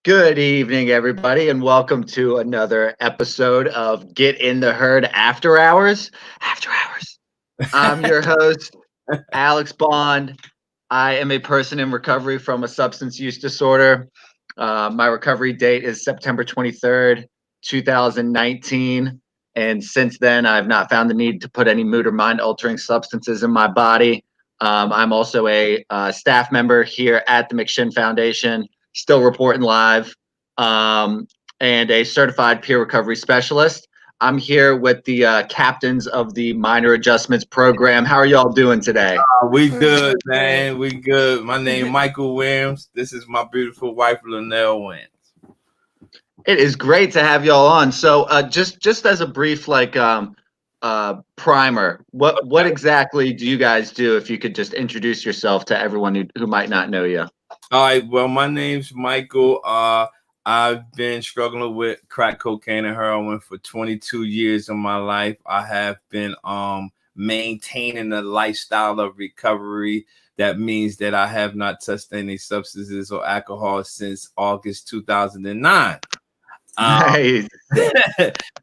Good evening, everybody, and welcome to another episode of Get in the Herd After Hours. After Hours. I'm your host, Alex Bond. I am a person in recovery from a substance use disorder. My recovery date is September 23rd, 2019. And since then, I've not found the need to put any mood or mind altering substances in my body. I'm also a staff member here at the McShin Foundation, still reporting live, and a certified peer recovery specialist. I'm here with the captains of the minor adjustments program. How are y'all doing today? We good, man. We good. My name Michael Williams. This is my beautiful wife, Lernell Williams. It is great to have y'all on. So, just as a brief primer, what exactly do you guys do? If you could just introduce yourself to everyone who might not know you. All right. Well, my name's Michael. I've been struggling with crack cocaine and heroin for 22 years of my life. I have been maintaining a lifestyle of recovery. That means that I have not touched any substances or alcohol since August 2009. Nice.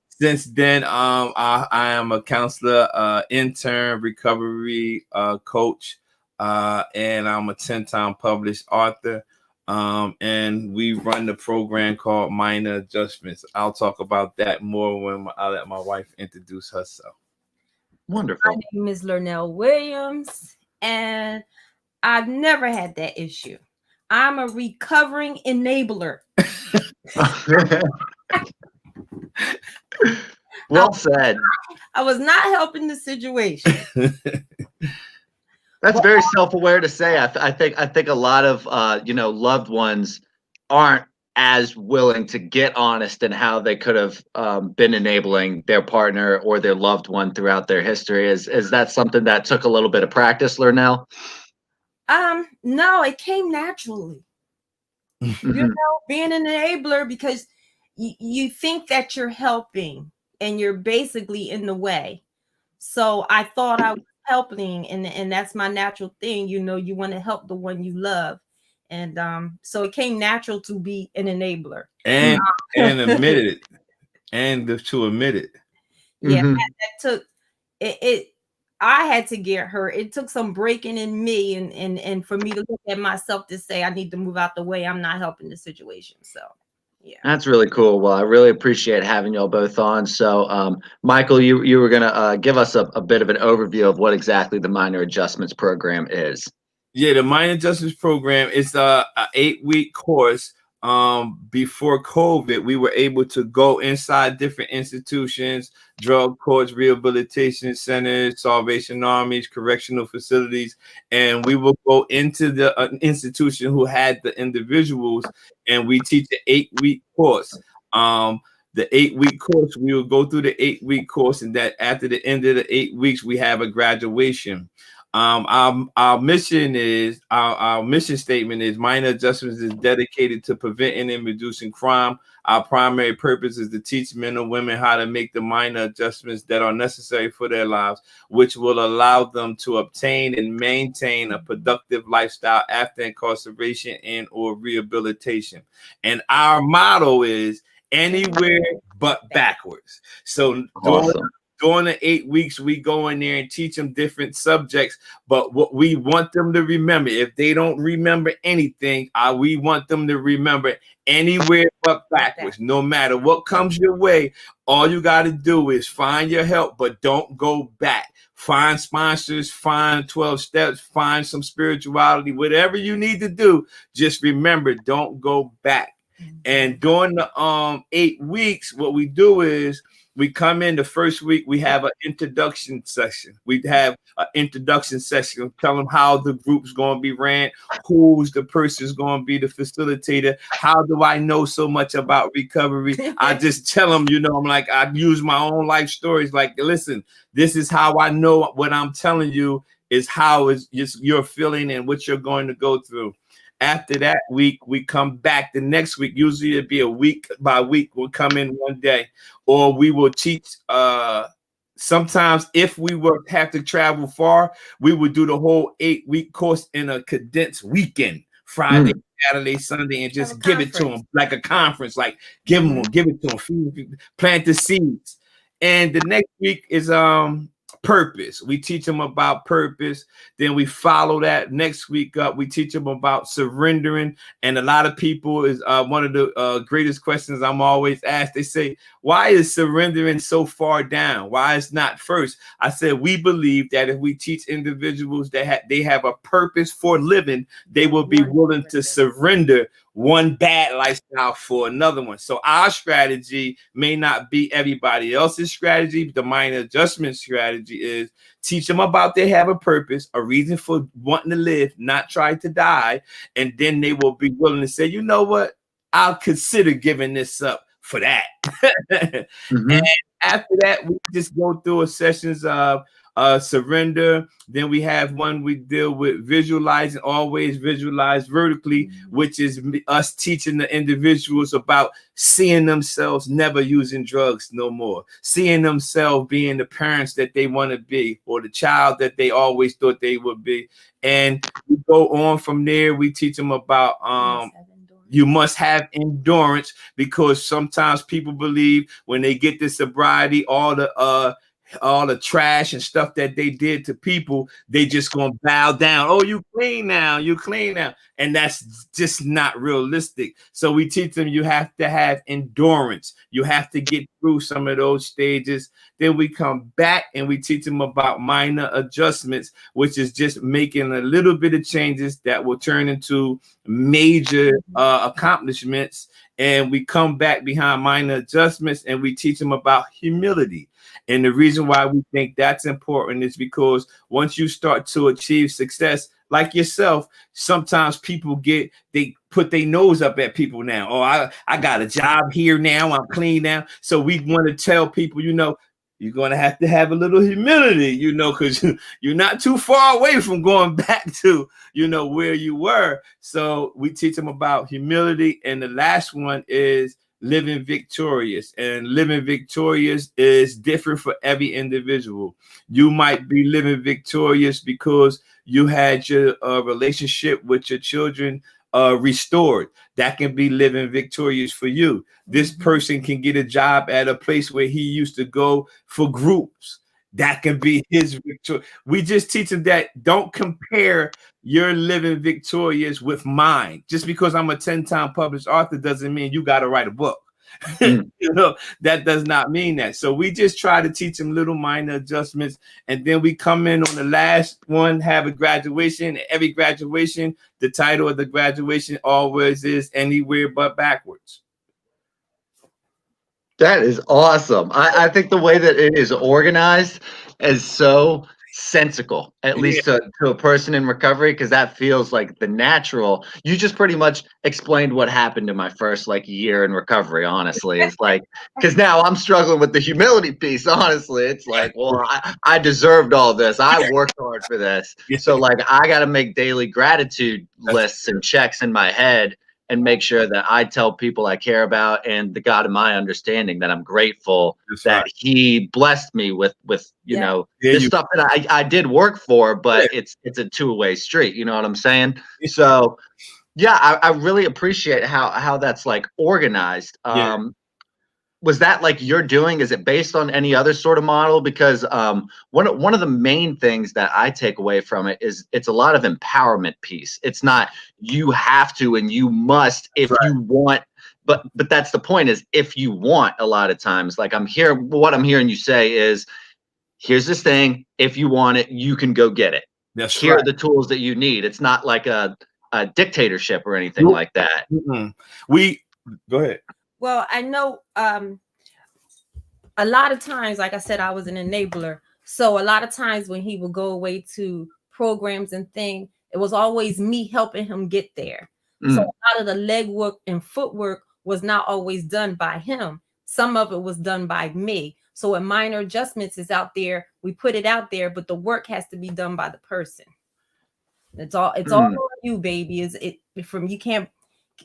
Since then, I am a counselor, intern, recovery coach, and I'm a 10-time published author. And we run the program called Minor Adjustments. I'll talk about that more when I let my wife introduce herself. Wonderful. My name is Lernell Williams, and I've never had that issue. I'm a recovering enabler. Well said. I was not helping the situation. That's very self-aware to say. I think a lot of loved ones aren't as willing to get honest in how they could have been enabling their partner or their loved one throughout their history. Is that something that took a little bit of practice, Lernell? No, it came naturally. Being an enabler, because you think that you're helping and you're basically in the way. So I thought I was helping, and that's my natural thing. You want to help the one you love. And so it came natural to be an enabler. And admit it. And to admit it. Yeah, that took it. I had to get hurt. It took some breaking in me and for me to look at myself to say I need to move out the way. I'm not helping the situation. So yeah. That's really cool. Well, I really appreciate having y'all both on. So, Michael, you were gonna give us a bit of an overview of what exactly the minor adjustments program is. Yeah, the minor adjustments program is a 8-week course. Before COVID, we were able to go inside different institutions, drug courts, rehabilitation centers, Salvation Armies, correctional facilities, and we will go into the institution who had the individuals, and we teach an 8-week course. The 8-week course, we will go through the 8-week course, and that after the end of the 8 weeks, we have a graduation. Our mission statement is minor adjustments is dedicated to preventing and reducing crime. Our primary purpose is to teach men and women how to make the minor adjustments that are necessary for their lives, which will allow them to obtain and maintain a productive lifestyle after incarceration and or rehabilitation. And our motto is anywhere but backwards. So Awesome. during the 8 weeks, we go in there and teach them different subjects. But what we want them to remember, if they don't remember anything, we want them to remember anywhere but backwards. No matter what comes your way, all you got to do is find your help, but don't go back. Find sponsors, find 12 steps, find some spirituality, whatever you need to do. Just remember, don't go back. And during the 8 weeks, what we do is we come in the first week, we have an introduction session. We have an introduction session, tell them how the group's going to be ran, who's the person's going to be the facilitator. How do I know so much about recovery? I just tell them, I'm like, I use my own life stories. Like, listen, this is how I know what I'm telling you is how you're feeling and what you're going to go through. After that week, we come back the next week. Usually it'd be a week by week. We'll come in one day, or we will teach. Sometimes if we have to travel far, we would do the whole 8-week course in a condensed weekend. Friday, Saturday, Sunday, and just give it to them like a conference, like give it to them, plant the seeds. And the next week is purpose. We teach them about purpose. Then we follow that next week up. We teach them about surrendering. And a lot of people is one of the greatest questions I'm always asked. They say, why is surrendering so far down? Why is not first? I said, we believe that if we teach individuals that they have a purpose for living, they will be willing to surrender one bad lifestyle for another one. So our strategy may not be everybody else's strategy. The minor adjustment strategy is teach them about they have a purpose, a reason for wanting to live, not try to die. And then they will be willing to say, you know what? I'll consider giving this up for that. And after that, we just go through a sessions of surrender. Then we have one we deal with visualizing, always visualize vertically, which is us teaching the individuals about seeing themselves never using drugs no more, seeing themselves being the parents that they want to be, or the child that they always thought they would be. And we go on from there. We teach them about you must have endurance, because sometimes people believe when they get the sobriety, all the trash and stuff that they did to people, they just gonna bow down. Oh, you clean now, you clean now. And that's just not realistic. So we teach them you have to have endurance. You have to get through some of those stages. Then we come back and we teach them about minor adjustments, which is just making a little bit of changes that will turn into major accomplishments. And we come back behind minor adjustments and we teach them about humility. And the reason why we think that's important is because once you start to achieve success, like yourself, sometimes people they put their nose up at people now. Oh, I got a job here now. I'm clean now. So we want to tell people, you're going to have a little humility, because you're not too far away from going back to, where you were. So we teach them about humility. And the last one is living victorious. And living victorious is different for every individual. You might be living victorious because you had your relationship with your children restored. That can be living victorious for you. This person can get a job at a place where he used to go for groups. That can be his victory. We just teach them that don't compare your living victorious with mine. Just because I'm a 10-time published author doesn't mean you got to write a book. That does not mean that. So we just try to teach them little minor adjustments. And then we come in on the last one, have a graduation. Every graduation, the title of the graduation always is Anywhere But Backwards. That is awesome. I think the way that it is organized is so sensical, at least to a person in recovery, because that feels like the natural. You just pretty much explained what happened in my first year in recovery, honestly. It's like, because now I'm struggling with the humility piece, honestly. It's like, well, I deserved all this. I worked hard for this. So I got to make daily gratitude lists and checks in my head and make sure that I tell people I care about and the God of my understanding that I'm grateful that he blessed me with the stuff that I did work for, but it's a two-way street. You know what I'm saying? So yeah, I really appreciate how that's organized. Was that you're doing? Is it based on any other sort of model? Because one of the main things that I take away from it is it's a lot of empowerment piece. It's not you have to and you must if you want, but that's the point, is if you want. A lot of times, what I'm hearing you say is, here's this thing, if you want it, you can go get it. Here are the tools that you need. It's not like a dictatorship or anything like that. We go ahead. Well, I know a lot of times, like I said, I was an enabler. So a lot of times when he would go away to programs and things, it was always me helping him get there. So a lot of the legwork and footwork was not always done by him. Some of it was done by me. So a minor adjustments is out there. We put it out there, but the work has to be done by the person. It's all on you, baby.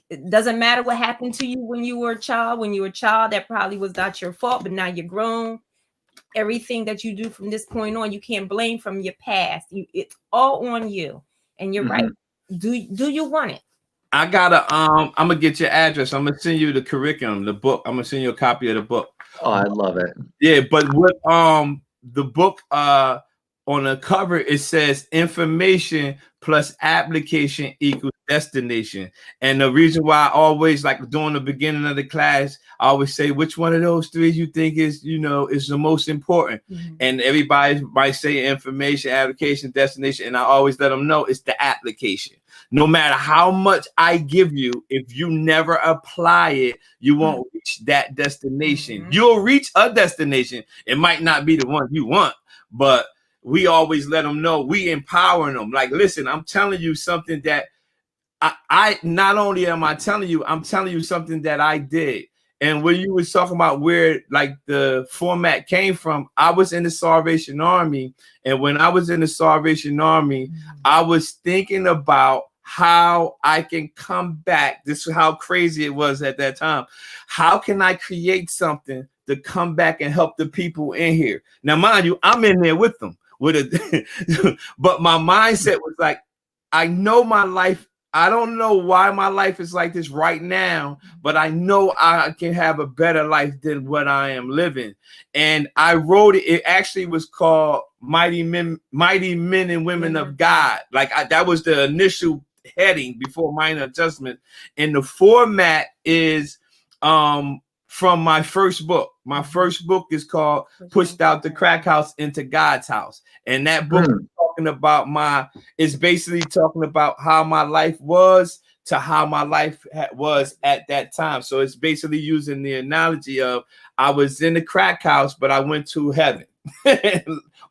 It doesn't matter what happened to you when you were a child. When you were a child, that probably was not your fault, but now you're grown. Everything that you do from this point on, you can't blame from your past. It's all on you. And you're right. Do you want it? I gotta I'm gonna get your address. I'm gonna send you the curriculum, the book. I'm gonna send you a copy of the book. Oh, I love it. Yeah, but what the book on the cover, it says information plus application equals destination. And the reason why I always, like during the beginning of the class, I always say, which one of those three you think is, is the most important? And everybody might say information, application, destination. And I always let them know it's the application. No matter how much I give you, if you never apply it, you won't reach that destination. You'll reach a destination. It might not be the one you want, but we always let them know, we empowering them. Like, listen, I'm telling you something that I not only am I telling you, I'm telling you something that I did. And when you was talking about where like the format came from, I was in the Salvation Army. And when I was in the Salvation Army, I was thinking about how I can come back. This is how crazy it was at that time. How can I create something to come back and help the people in here? Now, mind you, I'm in there with them. But my mindset was like, I know my life. I don't know why my life is like this right now, but I know I can have a better life than what I am living. And I wrote it. It actually was called Mighty Men and Women of God. Like that was the initial heading before Minor Adjustment. And the format is from my first book. My first book is called Pushed Out the Crack House into God's House. And that book is talking about it's basically talking about how my life was to how my life was at that time. So it's basically using the analogy of I was in the crack house, but I went to heaven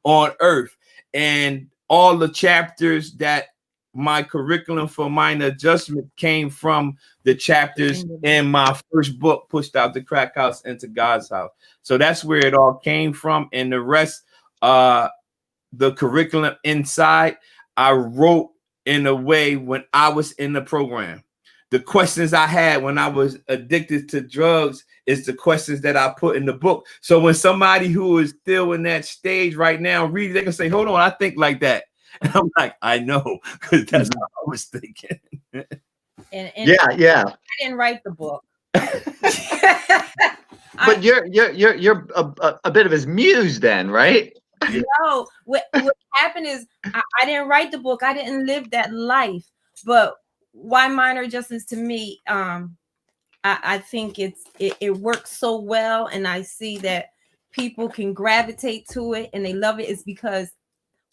on earth. And all the chapters that my curriculum for Minor Adjustment came from the chapters in my first book, Pushed Out the Crack House into God's House. So that's where it all came from. And the rest, the curriculum inside, I wrote in a way when I was in the program. The questions I had when I was addicted to drugs is the questions that I put in the book. So when somebody who is still in that stage right now reads, they can say, hold on, I think like that. And I'm like, I know, because that's how I was thinking. And yeah. I didn't write the book. But you're a bit of his muse then, right? No, what happened is I didn't write the book. I didn't live that life. But why Minor Adjustments to me, I think it works so well, and I see that people can gravitate to it and they love it. Is because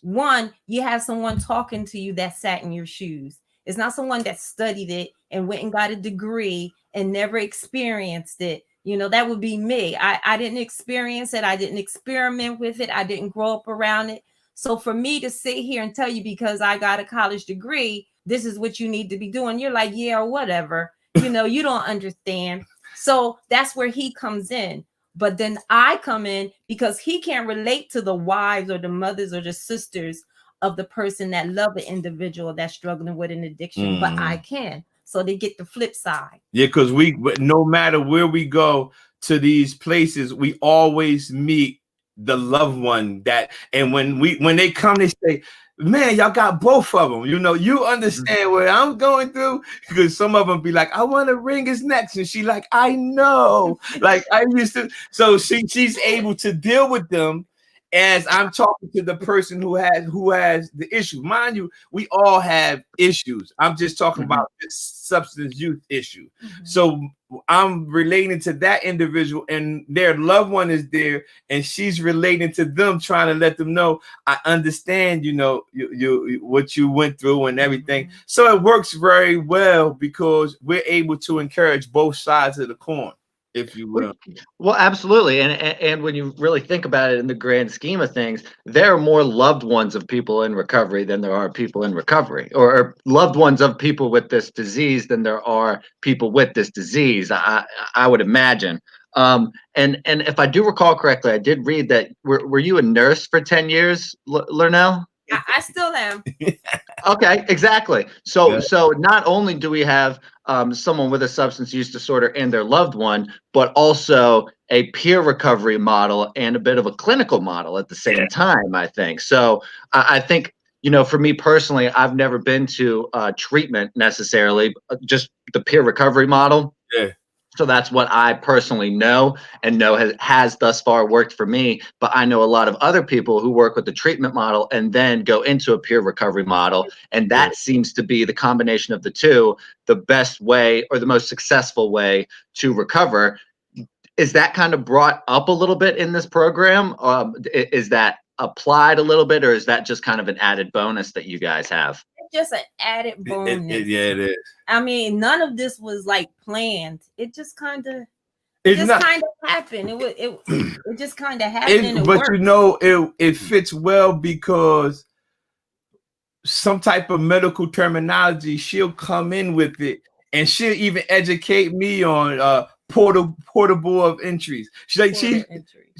one, you have someone talking to you that sat in your shoes. It's not someone that studied it and went and got a degree and never experienced it. That would be me. I didn't experience it. I didn't experiment with it. I didn't grow up around it. So for me to sit here and tell you because I got a college degree, this is what you need to be doing, you're like, yeah, or whatever. You don't understand. So that's where he comes in. But then I come in because he can't relate to the wives or the mothers or the sisters of the person that love an individual that's struggling with an addiction, but I can. So they get the flip side. Yeah, because no matter where we go to these places, we always meet the loved one and when they come, they say, man, y'all got both of them. You understand what I'm going through, because some of them be like, I want to wring his neck, and she like, I know, like I used to. So she's able to deal with them as I'm talking to the person who has the issue. Mind you, we all have issues. I'm just talking about this substance use issue. So I'm relating to that individual, and their loved one is there, and she's relating to them, trying to let them know, I understand, you what you went through and everything. So it works very well because we're able to encourage both sides of the coin, if you will. Well, absolutely. And when you really think about it in the grand scheme of things, there are more loved ones of people in recovery than there are people in recovery, or loved ones of people with this disease than there are people with this disease, I would imagine. And if I do recall correctly, I did read that were you a nurse for 10 years, Lernell? I still am. Okay, exactly. So not only do we have someone with a substance use disorder and their loved one, but also a peer recovery model and a bit of a clinical model at the same time, I think. So I think you know, for me personally, I've never been to treatment necessarily, just the peer recovery model. Yeah. So that's what I personally know and know has thus far worked for me. But I know a lot of other people who work with the treatment model and then go into a peer recovery model. And that seems to be the combination of the two, the best way or the most successful way to recover. Is that kind of brought up a little bit in this program? Is that applied a little bit, or is that just kind of an added bonus that you guys have? Just an added bonus. Yeah, it is. I mean, none of this was like planned. It just kind of happened. It just kind of happened. But you know, it fits well because some type of medical terminology, she'll come in with it, and she'll even educate me on portable of entries.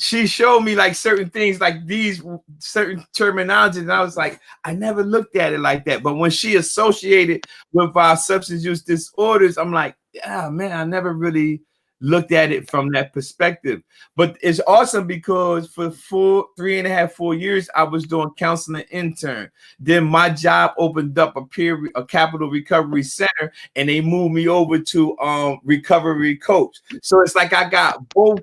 She showed me like certain things, like these certain terminology, and I was like, I never looked at it like that. But when she associated with our substance use disorders, I'm like, yeah, man, I never really looked at it from that perspective. But it's awesome because for 3.5, 4 years, I was doing counseling intern. Then my job opened up a capital recovery center, and they moved me over to recovery coach. So it's like I got both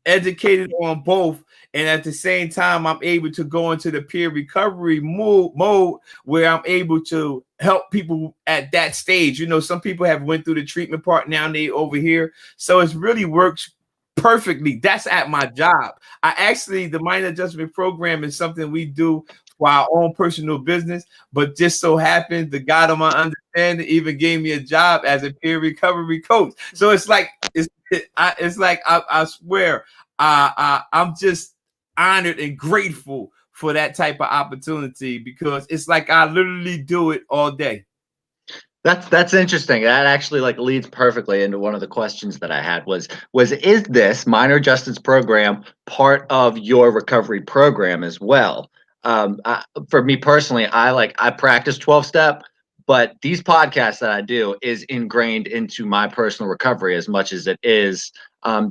educated on both, and at the same time I'm able to go into the peer recovery mode where I'm able to help people at that stage. You know, some people have went through the treatment part, now they over here, so it really works perfectly. That's at my job. The minor adjustment program is something we do for our own personal business, but just so happened the God of my understanding even gave me a job as a peer recovery coach. So it's like I swear, I'm just honored and grateful for that type of opportunity, because it's like I literally do it all day. That's interesting. That actually like leads perfectly into one of the questions that I had was is this minor adjustments program part of your recovery program as well? For me personally, I practice 12-step. But these podcasts that I do is ingrained into my personal recovery as much as it is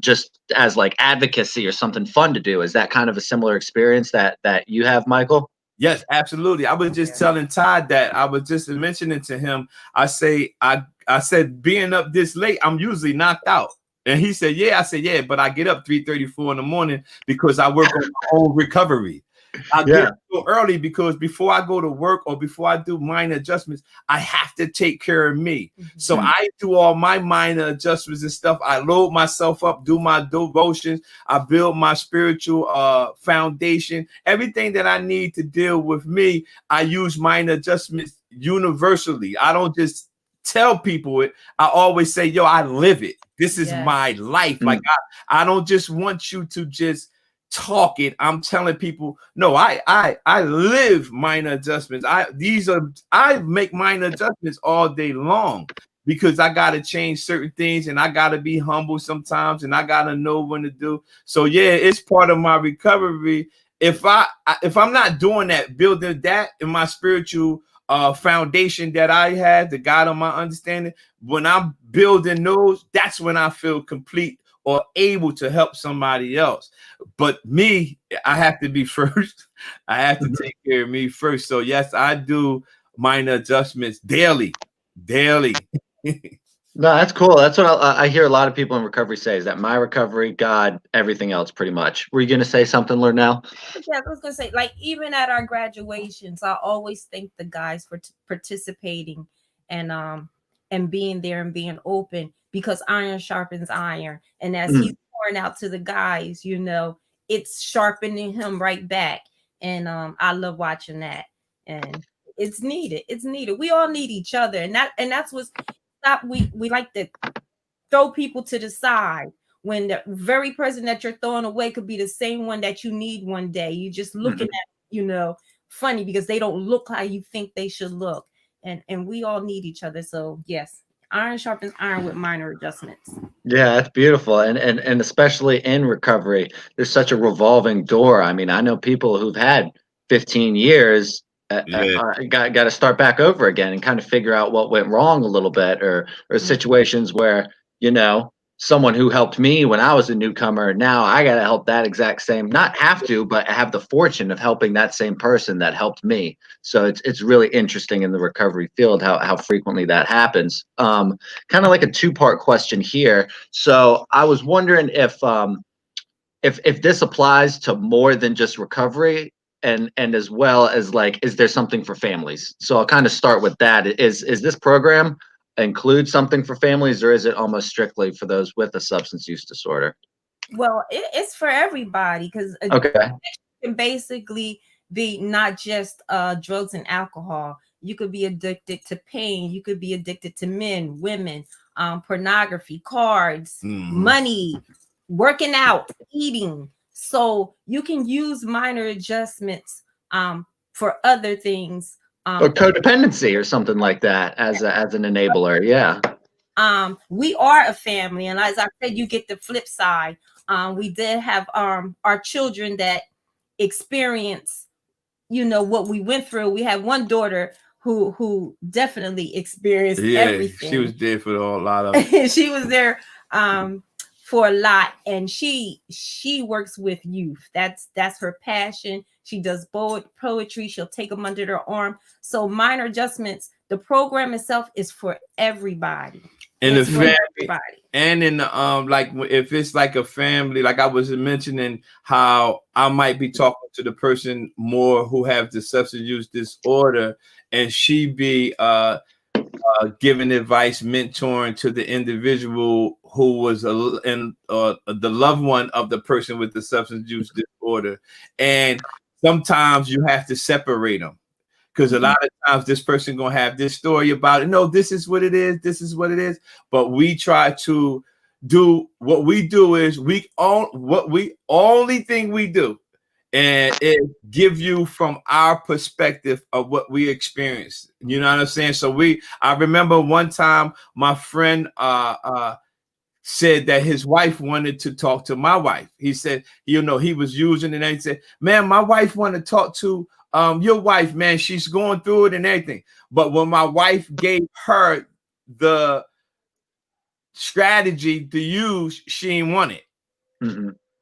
just as like advocacy or something fun to do. Is that kind of a similar experience that you have, Michael? Yes, absolutely. I was just telling Todd that I was just mentioning to him. I said, being up this late, I'm usually knocked out. And he said, yeah. I said, yeah, but I get up 3:34 in the morning because I work on my own recovery. I get up so early because before I go to work or before I do minor adjustments, I have to take care of me. So I do all my minor adjustments and stuff. I load myself up, do my devotions. I build my spiritual foundation. Everything that I need to deal with me, I use minor adjustments universally. I don't just tell people it. I always say, yo, I live it. This is my life. Like I don't just want you to just talk it. I'm telling people, no, I live minor adjustments. I make minor adjustments all day long because I got to change certain things, and I got to be humble sometimes, and I got to know when to do. So yeah, it's part of my recovery. If I'm not doing that, building that in my spiritual foundation that I had, the God of my understanding, when I'm building those, that's when I feel complete or able to help somebody else. But me, I have to be first. I have to take care of me first. So yes, I do minor adjustments daily. No, that's cool. That's what I hear a lot of people in recovery say, is that my recovery, God, everything else pretty much. Were you going to say something, Lernell? Yeah, I was going to say, like, even at our graduations, I always thank the guys for participating and being there and being open, because iron sharpens iron. And as he's pouring out to the guys, you know, it's sharpening him right back. And I love watching that. And it's needed. It's needed. We all need each other. And that's what's we like to throw people to the side when the very person that you're throwing away could be the same one that you need one day. You just looking at, you know, funny because they don't look how you think they should look. And we all need each other. So yes, iron sharpens iron with minor adjustments. Yeah, that's beautiful. And especially in recovery, there's such a revolving door. I mean, I know people who've had 15 years got to start back over again and kind of figure out what went wrong a little bit, or situations where, you know, someone who helped me when I was a newcomer. Now I got to help that exact same, not have to, but have the fortune of helping that same person that helped me. So it's really interesting in the recovery field how frequently that happens. Kind of like a two-part question here. So I was wondering if this applies to more than just recovery, and as well as, like, is there something for families? So I'll kind of start with that. Is this program include something for families, or is it almost strictly for those with a substance use disorder? Well, it's for everybody, because Okay. can basically be not just drugs and alcohol. You could be addicted to pain. You could be addicted to men, women, pornography, cards, money, working out, eating. So you can use minor adjustments for other things. Or codependency or something like that as an enabler. Yeah. We are a family, and as I said, you get the flip side. We did have our children that experience, what we went through. We had one daughter who definitely experienced everything. She was there for a lot of she was there for a lot, and she works with youth. That's her passion. She does poetry. She'll take them under her arm. So minor adjustments, the program itself is for everybody. In the family, and in the like, if it's like a family, like I was mentioning how I might be talking to the person more who have the substance use disorder, and she be giving advice, mentoring to the individual who was the loved one of the person with the substance use disorder. And sometimes you have to separate them, because a lot of times this person gonna have this story about it. No, this is what it is. This is what it is. But we try to do what we do is only thing we do, and it give you from our perspective of what we experienced. You know what I'm saying? So I remember one time my friend said that his wife wanted to talk to my wife. He said, he was using it, and he said, man, my wife want to talk to your wife, man. She's going through it and everything. But when my wife gave her the strategy to use, she didn't want it.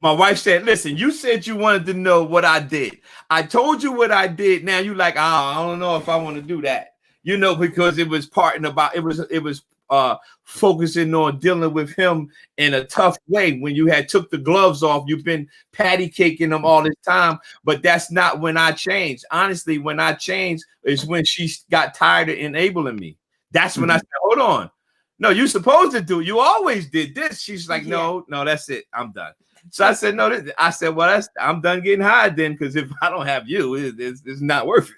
My wife said, listen, you said you wanted to know what I did. I told you what I did. Now you like, I don't know if I want to do that, because it was focusing on dealing with him in a tough way. When you had took the gloves off, you've been patty caking him all this time. But that's not when I changed. Honestly, when I changed is when she got tired of enabling me. That's when I said, hold on. No, you're supposed to do. You always did this. She's like, no, that's it. I'm done. So I said, no. I said, well, I'm done getting high then, because if I don't have you, it's not worth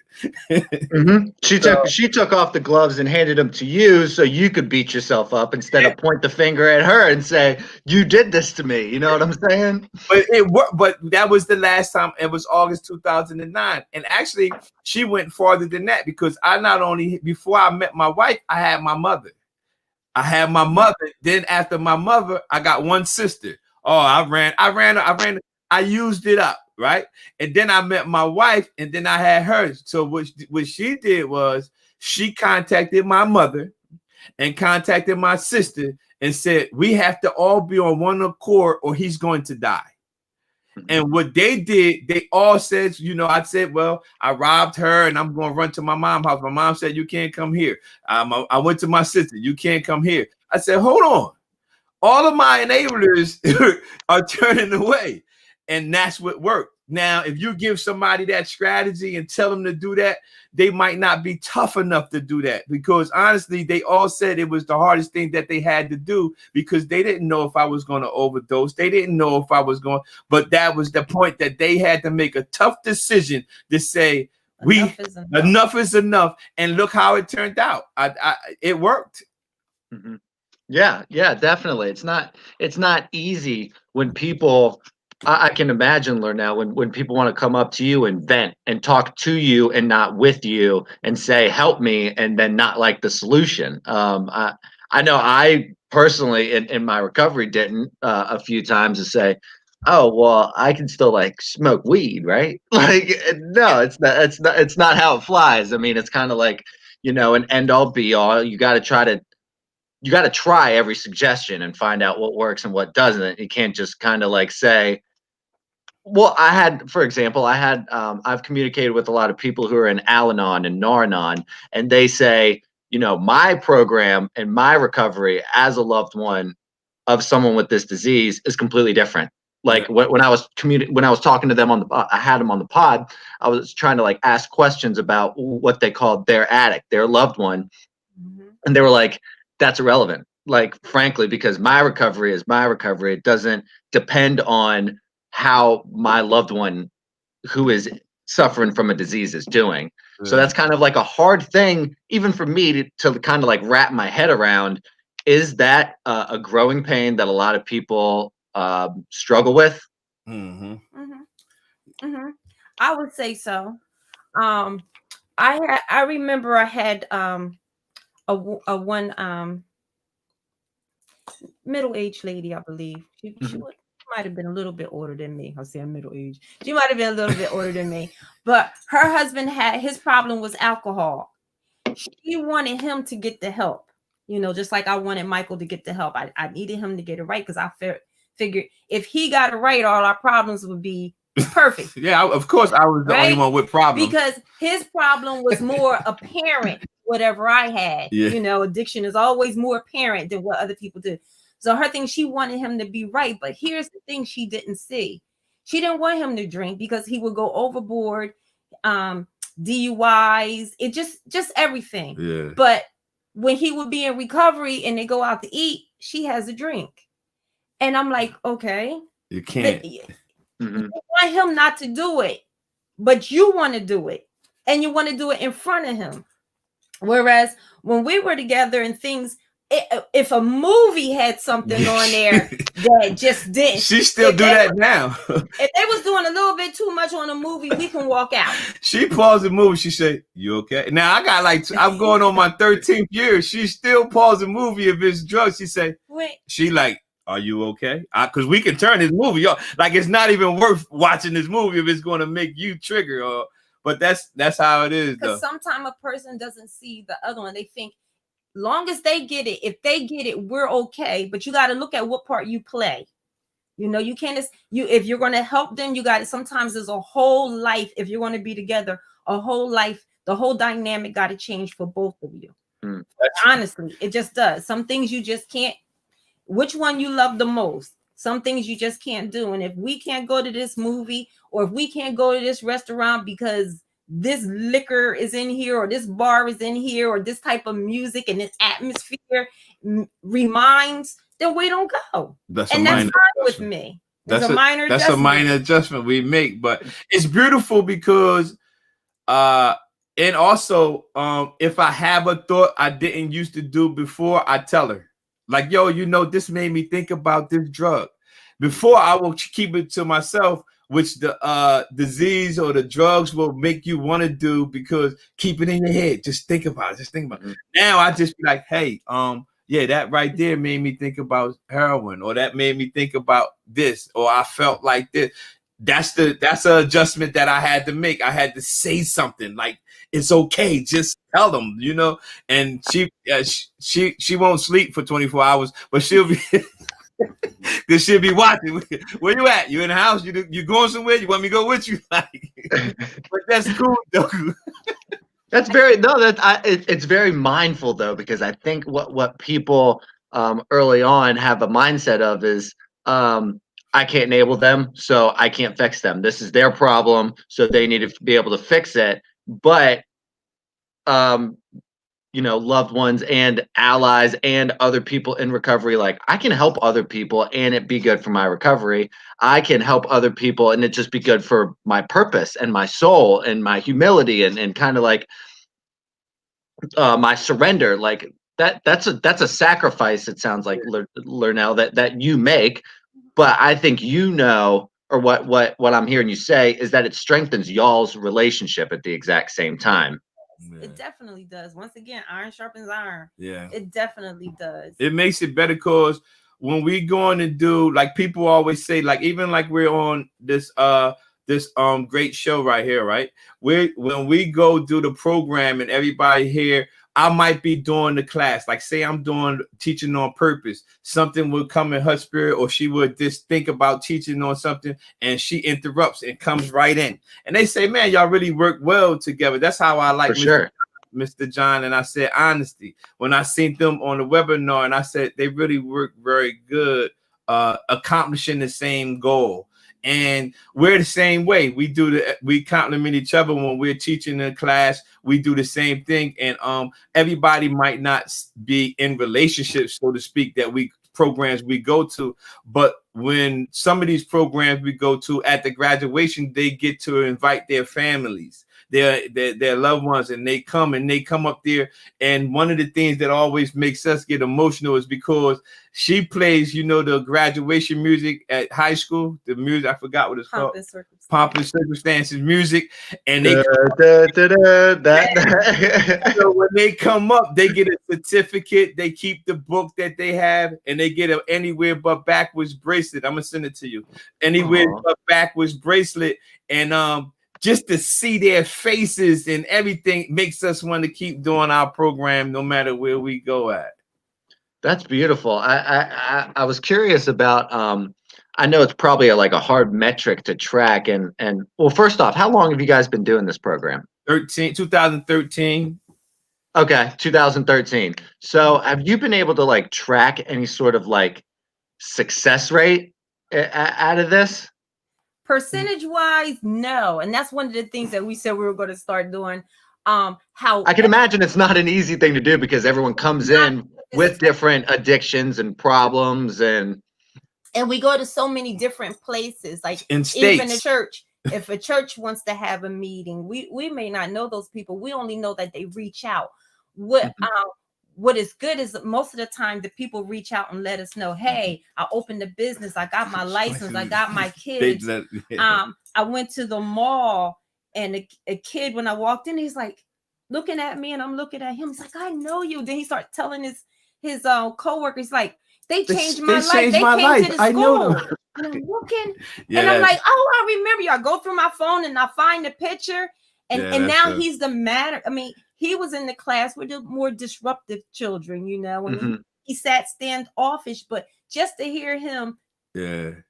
it. She took off the gloves and handed them to you so you could beat yourself up instead of point the finger at her and say, you did this to me. You know what I'm saying? But that was the last time. It was August 2009. And actually, she went farther than that, because before I met my wife, I had my mother. Then after my mother, I got one sister. Oh, I used it up, right? And then I met my wife, and then I had her. So what she did was she contacted my mother and contacted my sister and said, we have to all be on one accord or he's going to die. And what they did, they all said, I said, well, I robbed her and I'm going to run to my mom's house. My mom said, you can't come here. I went to my sister. You can't come here. I said, hold on. All of my enablers are turning away. And that's what worked. Now, if you give somebody that strategy and tell them to do that, they might not be tough enough to do that, because honestly, they all said it was the hardest thing that they had to do, because they didn't know if I was going to overdose. They didn't know if I was going, but that was the point, that they had to make a tough decision to say, enough is enough. And look how it turned out. It worked. Yeah, definitely. It's not easy when people, I can imagine, Lernell, when people want to come up to you and vent and talk to you and not with you and say, help me, and then not like the solution. I know I personally in my recovery didn't a few times to say, oh, well, I can still like smoke weed, right? Like, no, it's not how it flies. I mean, it's kind of like, an end all be all. You got to try to you got to try every suggestion and find out what works and what doesn't. You can't just kind of like say, well, for example, I've communicated with a lot of people who are in Al-Anon and Nar-Anon, and they say, my program and my recovery as a loved one of someone with this disease is completely different. Like when I was talking to them I had them on the pod, I was trying to like ask questions about what they called their addict, their loved one. And they were like, that's irrelevant. Like, frankly, because my recovery is my recovery. It doesn't depend on how my loved one who is suffering from a disease is doing. So that's kind of like a hard thing, even for me to kind of like wrap my head around. Is that a growing pain that a lot of people struggle with? I would say so. I remember I had a one middle-aged lady, I believe. She might have been a little bit older than me. I'll say I'm middle-aged. She might have been a little bit older than me, but her husband his problem was alcohol. She wanted him to get the help, just like I wanted Michael to get the help. I needed him to get it right because I figured if he got it right, all our problems would be perfect. Yeah, of course I was the only one with problems. Because his problem was more apparent, whatever I had. Yeah. Addiction is always more apparent than what other people do. So her thing, she wanted him to be right. But here's the thing she didn't see. She didn't want him to drink because he would go overboard, DUIs, it just everything. Yeah. But when he would be in recovery and they go out to eat, she has a drink. And I'm like, okay. You can't. You want him not to do it, but you want to do it. And you want to do it in front of him. Whereas when we were together and things, if a movie had something on there that just didn't. She still do that now. If they was doing a little bit too much on a movie, we can walk out. She paused the movie. She said, "You okay?" Now I got I'm going on my 13th year. She still paused the movie if it's drugs. She say, she like, "Are you okay?" Because we can turn this movie off. Like it's not even worth watching this movie if it's going to make you trigger. But that's how it is. Because sometimes a person doesn't see the other one. They think, long as they get it, if they get it, we're okay. But you got to look at what part you play. You can't if you're going to help them, you got to, sometimes there's a whole life. If you're going to be together, a whole life, the whole dynamic got to change for both of you. Honestly, it just does. Some things you just can't. Which one you love the most? Some things you just can't do. And if we can't go to this movie or if we can't go to this restaurant because this liquor is in here or this bar is in here or this type of music and this atmosphere reminds, then we don't go. That's fine with me. That's a minor adjustment we make, but it's beautiful because and also if I have a thought I didn't used to do before, I tell her. Like, yo, this made me think about this drug. Before I will keep it to myself, which the disease or the drugs will make you want to do because keep it in your head. Just think about it. Now I just be like, hey, yeah, that right there made me think about heroin, or that made me think about this, or I felt like this. That's an adjustment that I had to make. I had to say something like, it's okay, just tell them, And she won't sleep for 24 hours, but she'll be because she'll be watching. Where you at? You in the house? You going somewhere? You want me to go with you? But that's cool though. That's it's very mindful though, because I think what people early on have a mindset of is I can't enable them, so I can't fix them. This is their problem, so they need to be able to fix it. But loved ones and allies and other people in recovery, like I can help other people and it be good for my recovery. I can help other people and it just be good for my purpose and my soul and my humility and kind of like my surrender. Like that's a sacrifice, it sounds like, Lernell, that you make. But I think or what I'm hearing you say is that it strengthens y'all's relationship at the exact same time. Yeah. It definitely does. Once again, iron sharpens iron. Yeah, it definitely does. It makes it better because when we going to do, like people always say, like even like we're on this great show right here, right? When we go do the program and everybody here I might be doing the class, like say I'm doing teaching on purpose. Something would come in her spirit, or she would just think about teaching on something, and she interrupts and comes right in. And they say, man, y'all really work well together. That's how I like Mr. John. And I said honesty. When I seen them on the webinar, and I said they really work very good, accomplishing the same goal. And we're the same way. We compliment each other when we're teaching in class. We do the same thing. And everybody might not be in relationships, so to speak, programs we go to, but when some of these programs we go to at the graduation, they get to invite their families, their loved ones, and they come up there. And one of the things that always makes us get emotional is because she plays, the graduation music at high school, the music, I forgot what it's called, Pomp and Circumstances music. And they so when they come up, they get a certificate, they keep the book that they have, and they get an Anywhere But Backwards bracelet. I'm gonna send it to you. Anywhere But Backwards bracelet. And just to see their faces and everything makes us want to keep doing our program no matter where we go at. That's beautiful. I was curious about I know it's probably a hard metric to track, and well, first off, how long have you guys been doing this program? 2013. Okay, 2013. So have you been able to track any sort of success rate out of this? Percentage wise, no. And that's one of the things that we said we were going to start doing. How I can imagine it's not an easy thing to do because everyone comes in with different addictions and problems, and we go to so many different places, like in states. Even a church. If a church wants to have a meeting, we may not know those people. We only know that they reach out. What is good is that most of the time the people reach out and let us know, hey, I opened a business, I got my license, I got my kids. I went to the mall, and a kid, when I walked in, he's like looking at me and I'm looking at him. He's like, I know you. Then he started telling his coworkers, like, they changed my life. They came to the school. And I'm looking, and I'm like, oh, I remember you. I go through my phone and I find the picture, and now he's the manager. I mean, he was in the class with the more disruptive children, and he sat standoffish, but just to hear him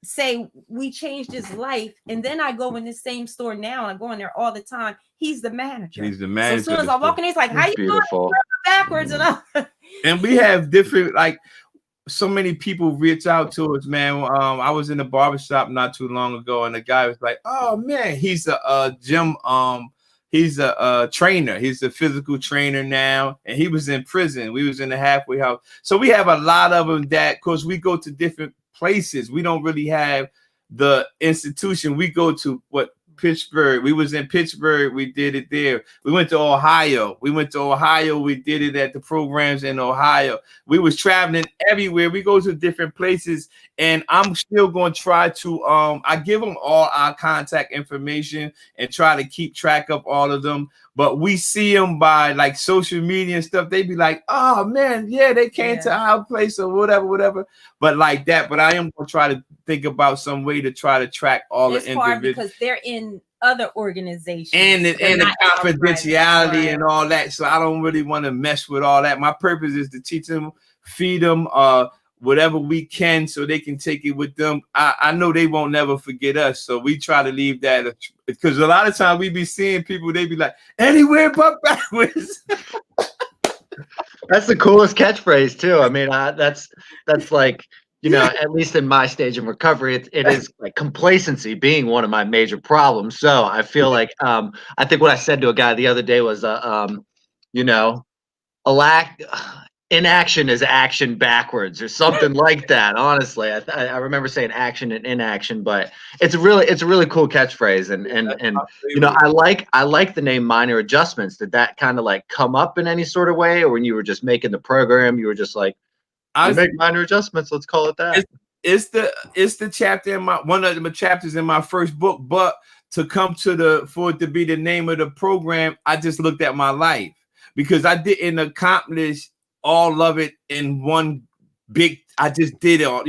say we changed his life. And then I go in the same store now, and I go in there all the time. He's the manager. He's the manager. So as soon as I walk in, he's like, how you doing? Backwards. And we have different, so many people reach out to us, man. I was in a barbershop not too long ago, and the guy was like, oh man, he's a gym he's a trainer. He's a physical trainer now, and he was in prison. We was in the halfway house. So we have a lot of them that, because we go to different places. We don't really have the institution. We go to Pittsburgh. We was in Pittsburgh. We did it there. We went to Ohio. We did it at the programs in Ohio. We was traveling everywhere. We go to different places, and I'm still going to try to, I give them all our contact information and try to keep track of all of them. But we see them by social media and stuff. They be like, oh man, yeah, they came to our place or whatever. But but I am going to try to think about some way to try to track all the individuals, because they're in other organizations and the confidentiality and all that. So I don't really want to mess with all that. My purpose is to teach them, feed them, whatever we can, so they can take it with them. I know they won't never forget us, so we try to leave that, because a lot of times we be seeing people, they be like, anywhere but backwards. That's the coolest catchphrase too. I mean, that's at least in my stage of recovery, it is complacency being one of my major problems. So I feel like I think what I said to a guy the other day was inaction is action backwards or something like that. Honestly, I remember saying action and inaction, but it's a really cool catchphrase. And I like the name Minor Adjustments. Did that kind of come up in any sort of way, or when you were just making the program, you were just like, I make minor adjustments, let's call it that? It's the chapter in one of the chapters in my first book, but to come for it to be the name of the program, I just looked at my life, because I didn't accomplish all of it in one big. I just did it all.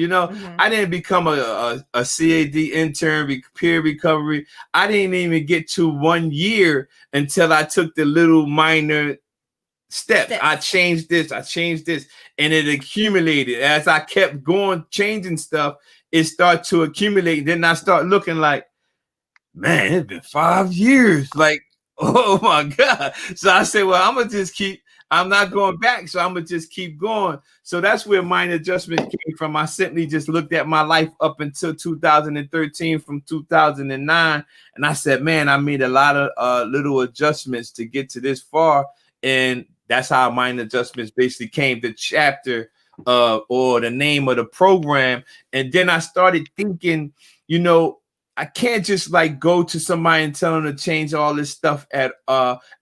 I didn't become a CAD intern, peer recovery. I didn't even get to 1 year until I took the little minor steps. I changed this, and it accumulated. As I kept going, changing stuff, it started to accumulate. Then I start looking like, man, it's been 5 years. Like, oh my God. So I said, well, I'm not going back. So I'm going to just keep going. So that's where minor adjustment came from. I simply just looked at my life up until 2013 from 2009. And I said, man, I made a lot of little adjustments to get to this far. And that's how minor adjustments basically came, the chapter or the name of the program. And then I started thinking, I can't just like go to somebody and tell them to change all this stuff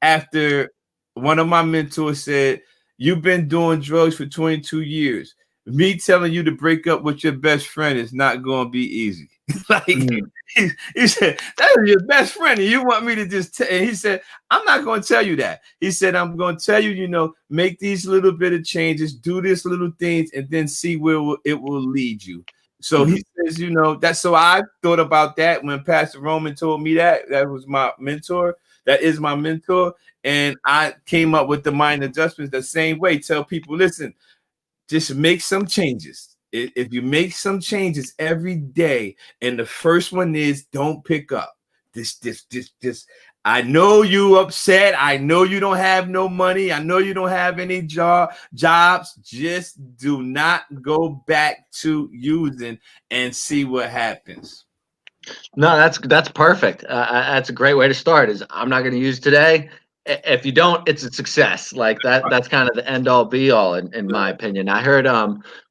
after one of my mentors said, you've been doing drugs for 22 years. Me telling you to break up with your best friend is not going to be easy. Like he said, that is your best friend. And you want me to just and he said, I'm not going to tell you that. He said, I'm going to tell you, make these little bit of changes, do this little things, and then see where it will lead you. So he says, that's so I thought about that when Pastor Roman told me that was my mentor. That is my mentor. And I came up with the mind adjustments the same way. Tell people, listen, just make some changes. If you make some changes every day, and the first one is don't pick up. This. I know you upset. I know you don't have no money. I know you don't have any jobs. Just do not go back to using and see what happens. No, that's perfect. That's a great way to start. Is I'm not going to use today. If you don't, it's a success. Like that. That's kind of the end all be all in my opinion. I heard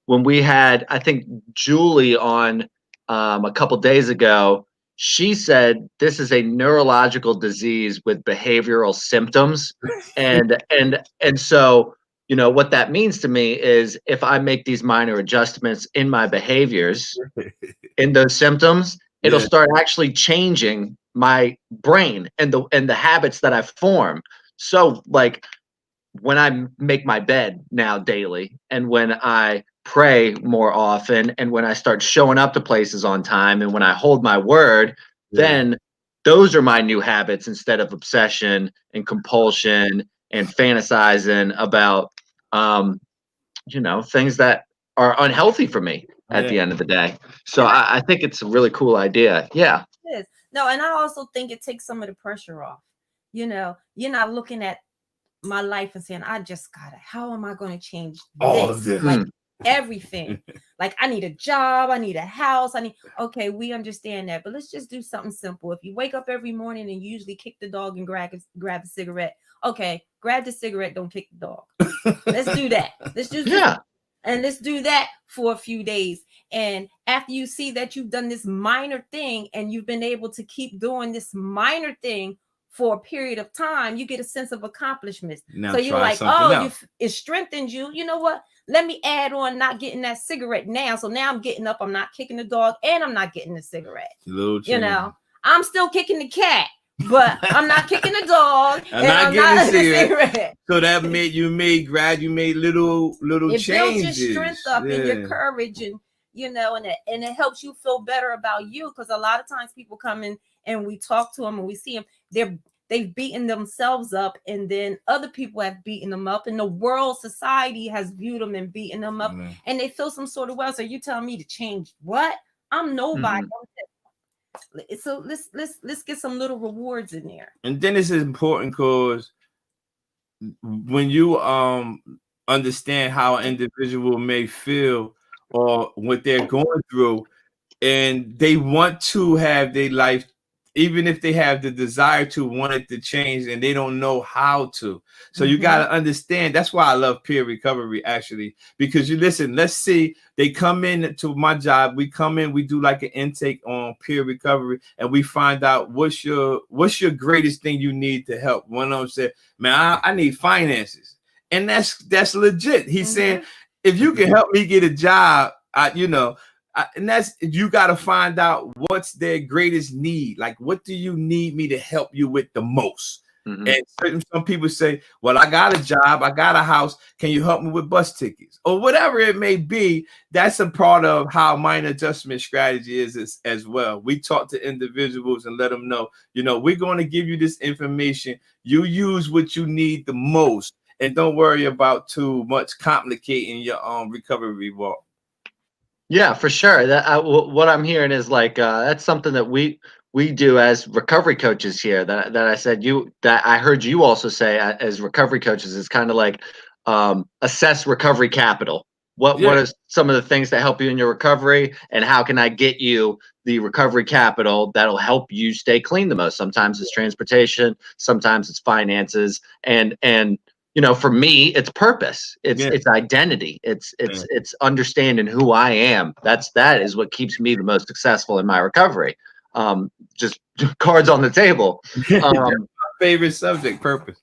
when we had, I think, Julie on a couple days ago. She said this is a neurological disease with behavioral symptoms, and so what that means to me is if I make these minor adjustments in my behaviors, in those symptoms, it'll start actually changing my brain and the habits that I form. So like when I make my bed now daily, and when I pray more often, and when I start showing up to places on time, and when I hold my word, then those are my new habits instead of obsession and compulsion and fantasizing about things that are unhealthy for me at the end of the day. So I think it's a really cool idea. Yeah. It is. No, and I also think it takes some of the pressure off. You're not looking at my life and saying, I just gotta, how am I going to change all of this? Like everything. Like I need a job, I need a house, okay, we understand that, but let's just do something simple. If you wake up every morning and you usually kick the dog and grab a cigarette, okay, grab the cigarette, don't kick the dog. Let's do that. Let's just and let's do that for a few days. And after you see that you've done this minor thing and you've been able to keep doing this minor thing for a period of time, you get a sense of accomplishment. Now so you're like, it strengthens you. You know what? Let me add on not getting that cigarette now. So now I'm getting up, I'm not kicking the dog, and I'm not getting the cigarette. I'm still kicking the cat, but I'm not kicking the dog. I'm not getting the cigarette. So that made you made little it changes. It builds your strength up and your courage, and and it helps you feel better about you, because a lot of times people come in and we talk to them and we see them, they've beaten themselves up, and then other people have beaten them up, and the world, society has viewed them and beaten them up, and they feel some sort of way. So you telling me to change what? I'm nobody. So let's get some little rewards in there. And then it's important because when you understand how an individual may feel or what they're going through, and they want to have their life, even if they have the desire to want it to change, and they don't know how to. So you got to understand. That's why I love peer recovery, actually, because let's see, they come in to my job. We come in, we do like an intake on peer recovery, and we find out what's your greatest thing you need to help. One of them said, man, I need finances. And that's legit. He's saying, if you can help me get a job, and that's, you got to find out what's their greatest need. Like, what do you need me to help you with the most? And some people say, well, I got a job, I got a house, can you help me with bus tickets? Or whatever it may be. That's a part of how minor adjustment strategy is as well. We talk to individuals and let them know, we're going to give you this information. You use what you need the most. and don't worry about too much complicating your recovery walk. Yeah, for sure. What I'm hearing is like that's something that we do as recovery coaches here. That I said that I heard you also say as recovery coaches is kind of like assess recovery capital. What are some of the things that help you in your recovery, and how can I get you the recovery capital that'll help you stay clean the most? Sometimes it's transportation, sometimes it's finances, and for me, it's purpose. It's identity. It's understanding who I am. That is what keeps me the most successful in my recovery. Just cards on the table. My favorite subject, purpose.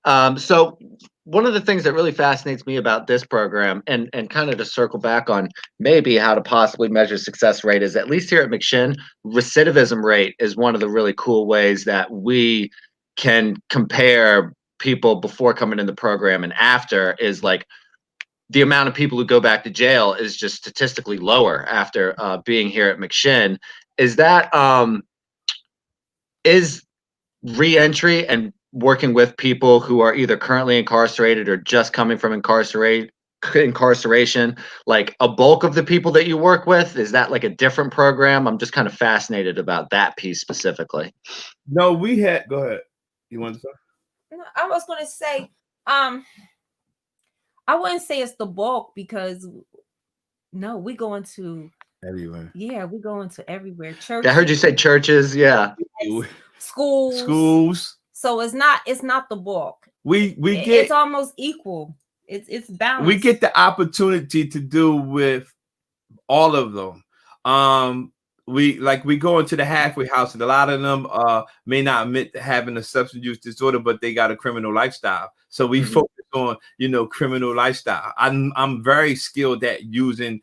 So one of the things that really fascinates me about this program, and kind of to circle back on maybe how to possibly measure success rate, is at least here at McShin, recidivism rate is one of the really cool ways that we can compare people before coming in the program and after. Is like the amount of people who go back to jail is just statistically lower after being here at McShin. Is that is reentry and working with people who are either currently incarcerated or just coming from incarceration, like a bulk of the people that you work with? Is that like a different program? I'm just kind of fascinated about that piece specifically. No, we had, go ahead. You want to talk? No, I was going to say, I wouldn't say it's the bulk, because no, we go into everywhere. Yeah, we go into everywhere. Churches. I heard you say churches. Yeah. Schools. So it's not the bulk. It's almost equal. It's balanced. We get the opportunity to do with all of them. We go into the halfway house, and a lot of them may not admit to having a substance use disorder, but they got a criminal lifestyle. So we focus on criminal lifestyle. I'm very skilled at using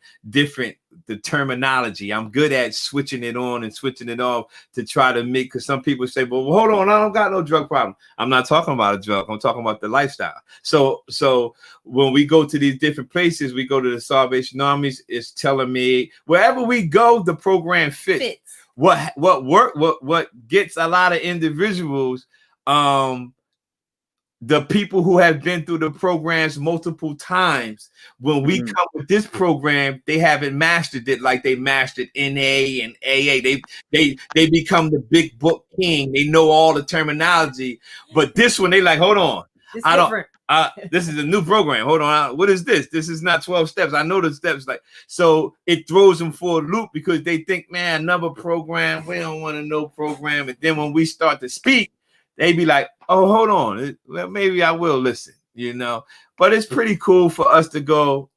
the terminology. I'm good at switching it on and switching it off to try to make, because some people say, well, hold on, I don't got no drug problem. I'm not talking about a drug. I'm talking about the lifestyle. So when we go to these different places, we go to the Salvation Armies, it's telling me wherever we go, the program fits. What gets a lot of individuals, the people who have been through the programs multiple times, when we come with this program, they haven't mastered it like they mastered NA and AA. They become the big book king. They know all the terminology, but this one they like, hold on, this is a new program. Hold on, what is this? This is not 12 steps. I know the steps. So it throws them for a loop, because they think, man, another program. We don't want to know program. And then when we start to speak, they be like, oh, hold on, well, maybe I will listen, But it's pretty cool for us to go.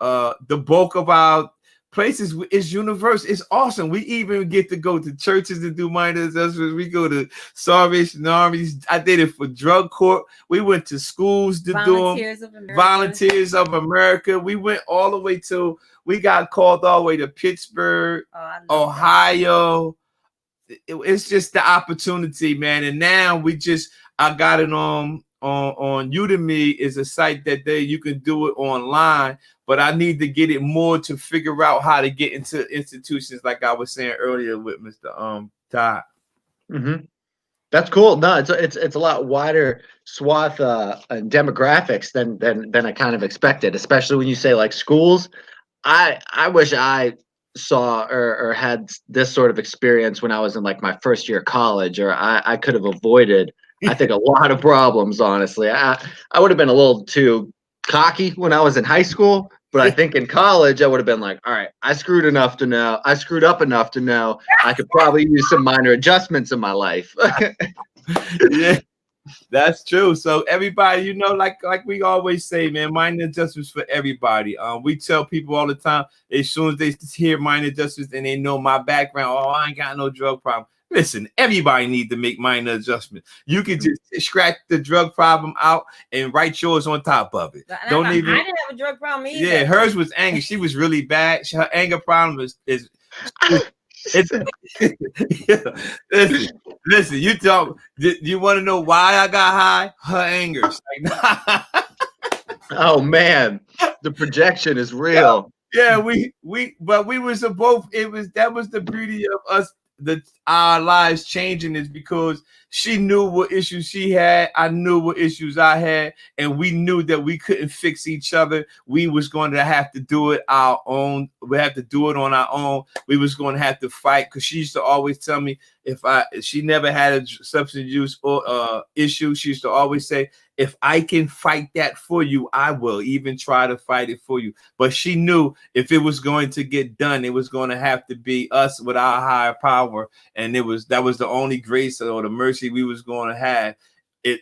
The bulk of our places is universal. It's awesome. We even get to go to churches to do minor adjustments. We go to Salvation Armies. I did it for drug court. We went to schools to do them. Volunteers of America. We went all the way we got called all the way to Pittsburgh, Ohio. It's just the opportunity, man. And now I got it on Udemy. Is a site that you can do it online, but I need to get it more to figure out how to get into institutions, like I was saying earlier with Mr. Todd. That's cool. No, it's a lot wider swath and demographics than I kind of expected, especially when you say like schools. I wish I saw or had this sort of experience when I was in like my first year of college, or I could have avoided, I think, a lot of problems, honestly. I would have been a little too cocky when I was in high school, but I think in college I would have been like, all right, I screwed up enough to know I could probably use some minor adjustments in my life. Yeah, that's true. So everybody, like we always say, man, minor adjustments for everybody. We tell people all the time, as soon as they hear minor adjustments and they know my background, oh, I ain't got no drug problem. Listen, everybody needs to make minor adjustments. You can just scratch the drug problem out and write yours on top of it. I didn't have a drug problem either. Yeah, hers was anger. She was really bad. Her anger problem is listen, you talk. You want to know why I got high? Her anger. Oh man, the projection is real. Yeah, we were both. That was the beauty of us our lives changing is because she knew what issues she had. I knew what issues I had, and we knew that we couldn't fix each other. We was going to have to do it our own. We have to do it on our own. We was going to have to fight, because she used to always tell me, she never had a substance use or issue. She used to always say, if I can fight that for you, I will even try to fight it for you. But she knew if it was going to get done, it was going to have to be us with our higher power. And that was the only grace or the mercy we was going to have,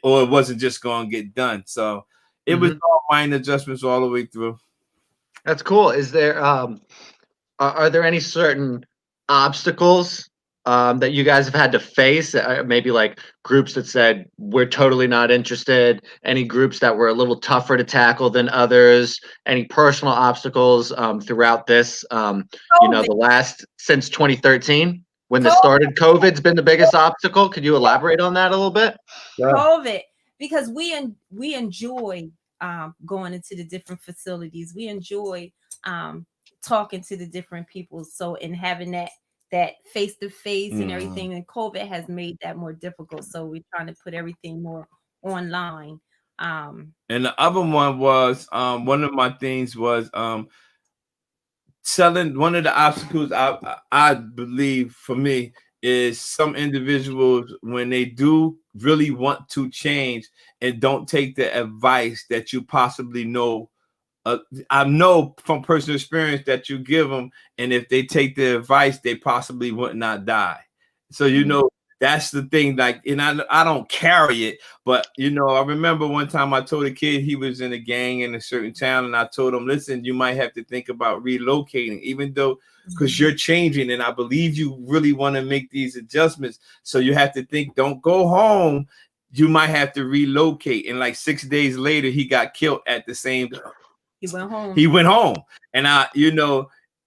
or it wasn't just going to get done. So it was all minor adjustments all the way through. That's cool. Is there are there any certain obstacles that you guys have had to face? Maybe like groups that said we're totally not interested, any groups that were a little tougher to tackle than others, any personal obstacles throughout this, the last since 2013 when this started? COVID's been the biggest obstacle. Could you elaborate on that a little bit? COVID, because we enjoy going into the different facilities. We enjoy talking to the different people. So, and having that face to face and everything, and COVID has made that more difficult. So we're trying to put everything more online. And the other one was one of my things was selling. One of the obstacles I believe for me is some individuals, when they do really want to change and don't take the advice that you possibly know. I know from personal experience that you give them, and if they take the advice, they possibly would not die. So, that's the thing. Like, and I don't carry it, but I remember one time I told a kid he was in a gang in a certain town, and I told him, listen, you might have to think about relocating, even though, because you're changing, and I believe you really want to make these adjustments. So you have to think, don't go home. You might have to relocate. And like 6 days later, he got killed at the same time. He went home. And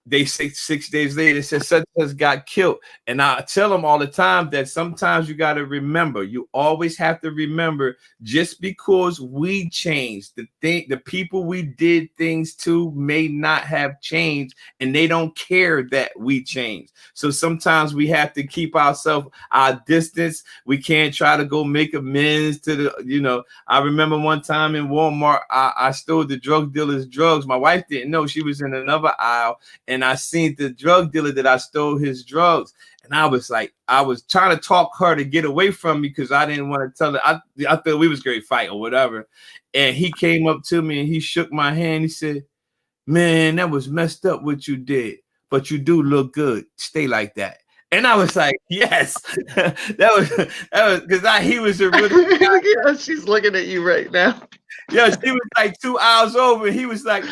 they say 6 days later, it says such and such got killed. And I tell them all the time that sometimes you got to remember, you always have to remember, just because we changed, the people we did things to may not have changed, and they don't care that we changed. So sometimes we have to keep our distance. We can't try to go make amends to I remember one time in Walmart, I stole the drug dealer's drugs. My wife didn't know. She was in another aisle, and I seen the drug dealer that I stole his drugs. And I was like, I was trying to talk her to get away from me, because I didn't want to tell her. I thought we was going to fight or whatever. And he came up to me and he shook my hand. He said, man, that was messed up what you did, but you do look good. Stay like that. And I was like, yes, that was because he was a really. She's looking at you right now. Yeah, she was like 2 hours over. He was like,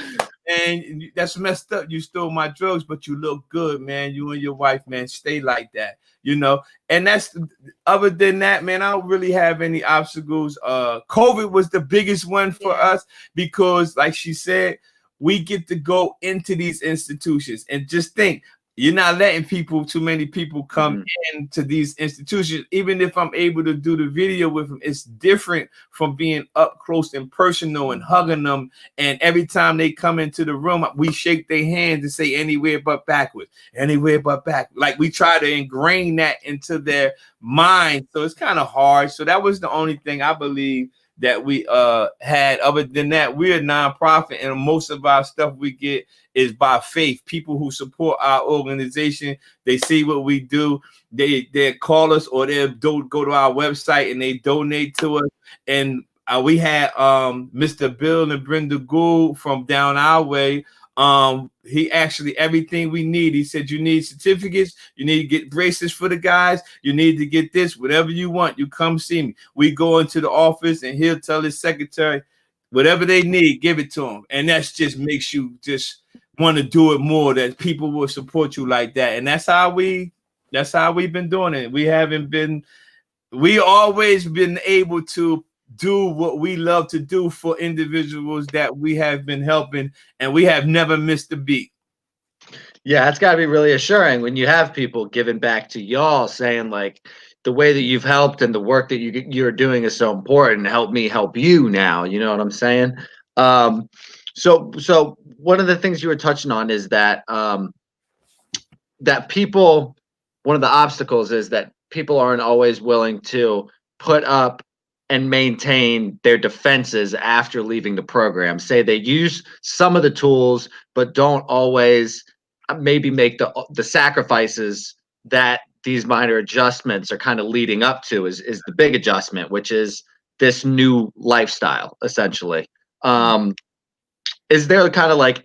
and that's messed up. You stole my drugs, but you look good, man. You and your wife, man, stay like that, And that's, other than that, man, I don't really have any obstacles. COVID was the biggest one for us, because like she said, we get to go into these institutions, and just think, you're not letting too many people come into these institutions. Even if I'm able to do the video with them, it's different from being up close and personal and hugging them. And every time they come into the room, we shake their hands and say anywhere but backwards, anywhere but back. Like, we try to ingrain that into their mind. So it's kind of hard. So that was the only thing I believe that we had. Other than that, we're a nonprofit, and most of our stuff we get is by faith. People who support our organization, they see what we do, they call us, or they go to our website and they donate to us. And we had Mr. Bill and Brenda Gould from down our way. He actually, everything we need, he said, you need certificates, you need to get braces for the guys, you need to get this, whatever you want, you come see me. We go into the office and he'll tell his secretary, whatever they need, give it to them. And that's just makes you just want to do it more, that people will support you like that. And that's how we've been doing it. We always been able to do what we love to do for individuals that we have been helping, and we have never missed a beat. Yeah, it's got to be really assuring when you have people giving back to y'all, saying like, the way that you've helped and the work that you're doing is so important. Help me help you now. You know what I'm saying? So one of the things you were touching on is that that people one of the obstacles is that people aren't always willing to put up and maintain their defenses after leaving the program. Say they use some of the tools, but don't always maybe make the sacrifices that these minor adjustments are kind of leading up to is the big adjustment, which is this new lifestyle, essentially. Is there kind of like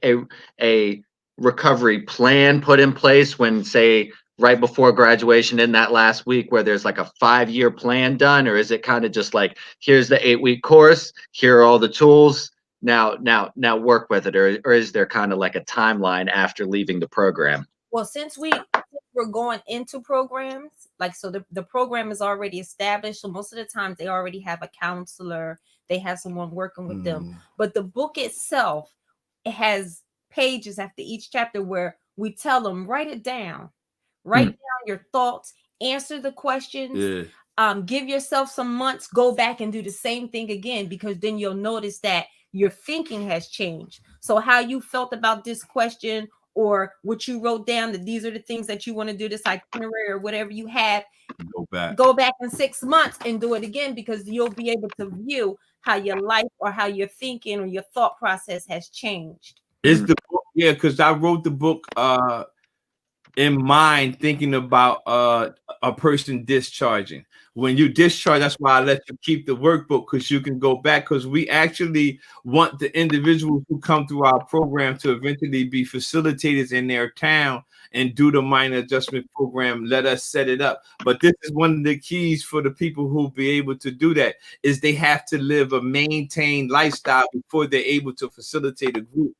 a recovery plan put in place when, say, right before graduation in that last week, where there's like a 5-year plan done, or is it kind of just like, here's the 8-week course, here are all the tools, now work with it, or is there kind of like a timeline after leaving the program? Well, since we're going into programs, like, so the program is already established, so most of the times they already have a counselor, they have someone working with them. But the book itself, it has pages after each chapter where we tell them, write it down, write down your thoughts, answer the questions, give yourself some months, go back and do the same thing again, because then you'll notice that your thinking has changed. So how you felt about this question, or what you wrote down, that these are the things that you want to do, this itinerary or whatever you have, go back in 6 months and do it again, because you'll be able to view how your life or how you're thinking or your thought process has changed. It's the book, because I wrote the book in mind, thinking about a person discharging. When you discharge, that's why I let you keep the workbook, because you can go back, because we actually want the individuals who come through our program to eventually be facilitators in their town and do the minor adjustment program. Let us set it up. But this is one of the keys for the people who be able to do that, is they have to live a maintained lifestyle before they're able to facilitate a group.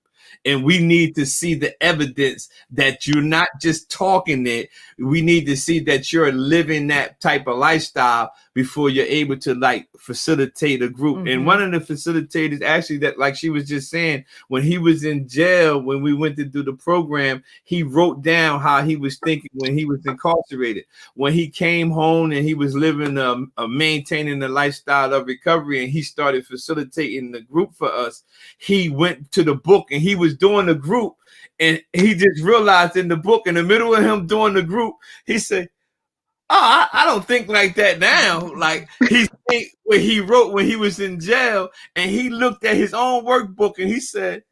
And we need to see the evidence that you're not just talking it. We need to see that you're living that type of lifestyle before you're able to like facilitate a group. And one of the facilitators, actually, that, like she was just saying, when he was in jail, when we went to do the program, he wrote down how he was thinking when he was incarcerated. When he came home and he was living maintaining the lifestyle of recovery, and he started facilitating the group for us, he went to the book and he was doing the group, and he just realized in the book, in the middle of him doing the group, he said, "Oh, I don't think like that now." Like, he think when he wrote when he was in jail, and he looked at his own workbook and he said,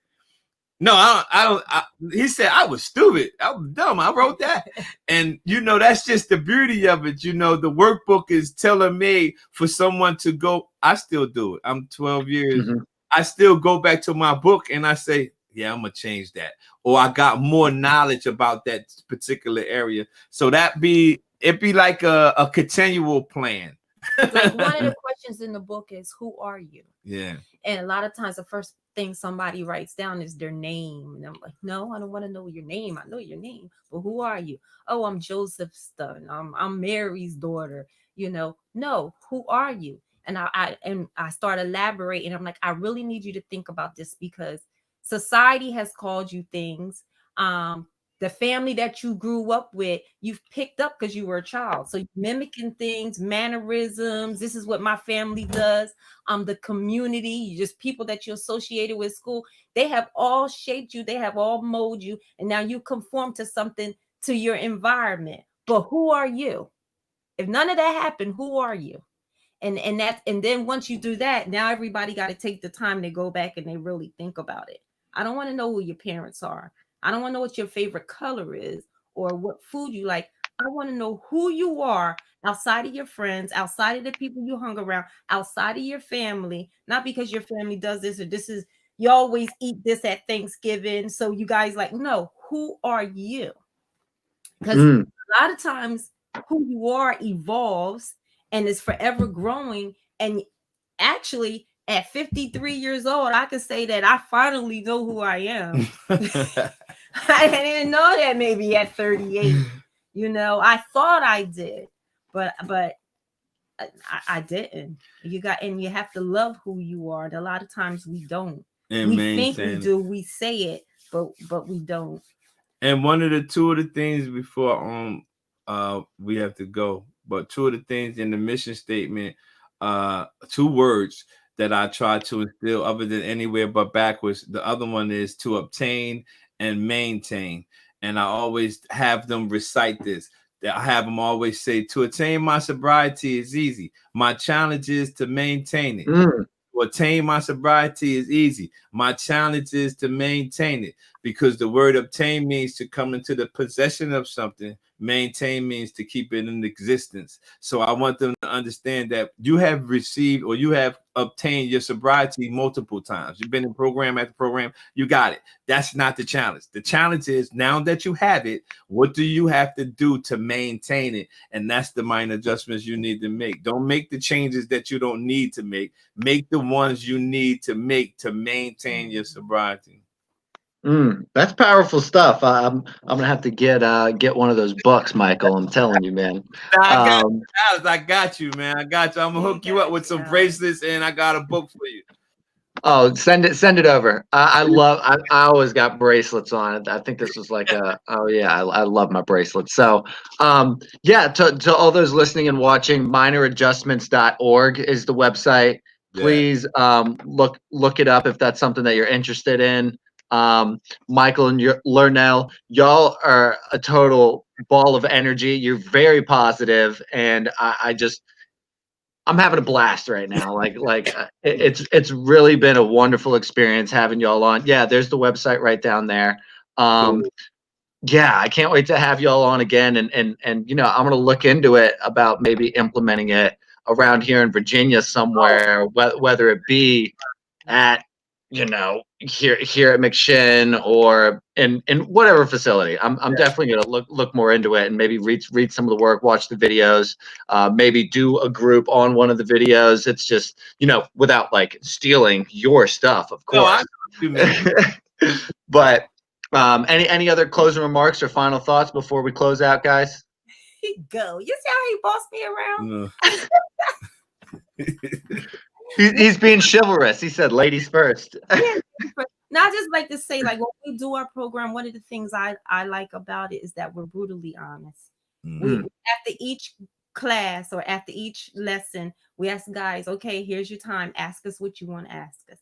"No, I don't." He said, "I was stupid. I was dumb. I wrote that." And that's just the beauty of it. The workbook is tailor-made for someone to go. I still do it. I'm 12 years. I still go back to my book and I say, yeah, I'm gonna change that, or I got more knowledge about that particular area. So it'd be like a continual plan. Like, one of the questions in the book is, who are you? Yeah. And a lot of times the first thing somebody writes down is their name. And I'm like, no, I don't want to know your name. I know your name, but who are you? Oh, I'm Joseph's son. I'm Mary's daughter. No, who are you? And I start elaborating. I'm like, I really need you to think about this, because society has called you things. The family that you grew up with, you've picked up because you were a child. So you're mimicking things, mannerisms. This is what my family does. The community, just people that you associated with school, they have all shaped you. They have all molded you. And now you conform to something, to your environment. But who are you? If none of that happened, who are you? And then once you do that, now everybody got to take the time to go back and they really think about it. I don't want to know who your parents are. I don't want to know what your favorite color is or what food you like. I want to know who you are outside of your friends, outside of the people you hung around, outside of your family, not because your family does this or this is, you always eat this at Thanksgiving. So you guys no, who are you? Because a lot of times who you are evolves and is forever growing. And actually, at 53 years old, I can say that I finally know who I am. I didn't know that maybe at 38. I thought I did, but I didn't. You have to love who you are. And a lot of times we don't. And we think we do. We say it, but we don't. And two of the things before we have to go, but two of the things in the mission statement, 2 words that I try to instill, other than anywhere but backwards. The other one is to obtain and maintain. And I always have them recite this. I have them always say, to attain my sobriety is easy. My challenge is to maintain it. To attain my sobriety is easy. My challenge is to maintain it, because the word obtain means to come into the possession of something. Maintain means to keep it in existence. So I want them to understand that you have received, or you have obtained your sobriety multiple times. You've been in program after program. You got it. That's not the challenge. The challenge is, now that you have it, what do you have to do to maintain it? And that's the minor adjustments you need to make. Don't make the changes that you don't need to make. Make the ones you need to make to maintain your sobriety. That's powerful stuff. I'm gonna have to get one of those books, Michael. I'm telling you, man. I got you, man. I got you. I'm gonna hook you up with some bracelets, and I got a book for you. Oh, send it over. I always got bracelets on it. I think this was like I love my bracelets. So to all those listening and watching, minoradjustments.org is the website. Please look it up if that's something that you're interested in. Michael and Lernell, y'all are a total ball of energy. You're very positive, and I'm having a blast right now. It's really been a wonderful experience having y'all on. Yeah, there's the website right down there. Yeah, I can't wait to have y'all on again. And I'm gonna look into it about maybe implementing it around here in Virginia somewhere, whether it be at here at McShin or in whatever facility. I'm definitely gonna look more into it and maybe read some of the work, watch the videos, maybe do a group on one of the videos. It's just without like stealing your stuff, of course. But any other closing remarks or final thoughts before we close out, guys? Go. You see how he bossed me around? He's being chivalrous. He said ladies first. Now, I just like to say, like, when we do our program, one of the things I like about it is that we're brutally honest. We after each class or after each lesson, we ask guys, okay, here's your time. Ask us what you want to ask us.